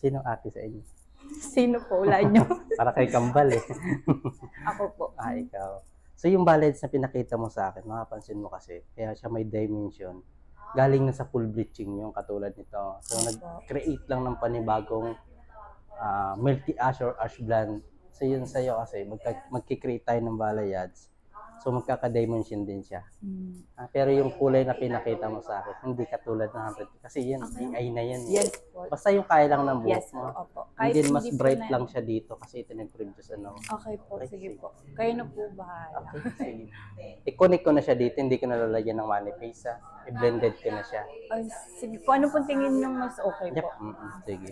Sino ate sa inyo? Sino po? Wala nyo. Para kay Kambal eh. Ako po. Ikaw. So yung ballads na pinakita mo sa akin, makapansin mo kasi, kaya siya may dimension. Galing na sa full bleaching yung katulad nito. So nag-create lang ng panibagong milky ash or ash blonde. So yun sa'yo kasi, magkikreate tayo ng ballads. So magkaka-dimension din siya. Pero yung kulay na pinakita mo sa akin, hindi katulad ng 100. Kasi yan, AI na yan. Yes po. Basta yung kaya lang ng buhok Yes po. mo. Opo. Hindi Kahit mas hindi po bright na- lang siya dito kasi ito nag-produce ano. Okay po. Sige po. Kayo na po bahala. Okay, sige. I-connect ko na siya dito, hindi ko na lalagyan ng money face ha. I-blended ko na siya. Ay, sige po. Ano pong tingin nyo mas okay Yep, po? sige.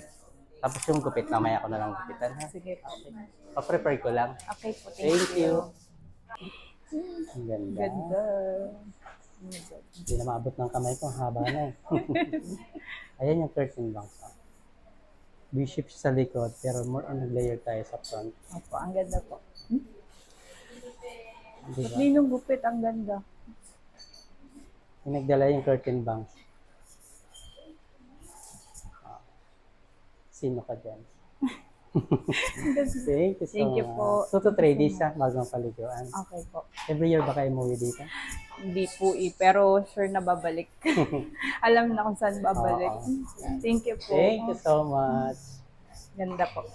Tapos yung gupit, mamaya ko na lang gupitan ha. Sige po. Pa-prepare ko lang. Okay po. Thank you. Ang ganda. Ganda. Hindi na maabot ng kamay ko, haba na eh. Ayan yung curtain bangs. V-shape sa likod, pero more on layer tayo sa front. Opo, ang ganda po. Diba? Ninong gupit, ang ganda. Yung nagdala yung curtain bangs. Sino ka dyan? Thank you so Thank you much. po. 2 to 3 days ha, bagong paliguan. Okay po. Every year ba kayo umuwi dito? Hindi po pero sure na babalik. Alam na kung saan babalik. Oo. Thank you po. Thank you so much. Ganda po.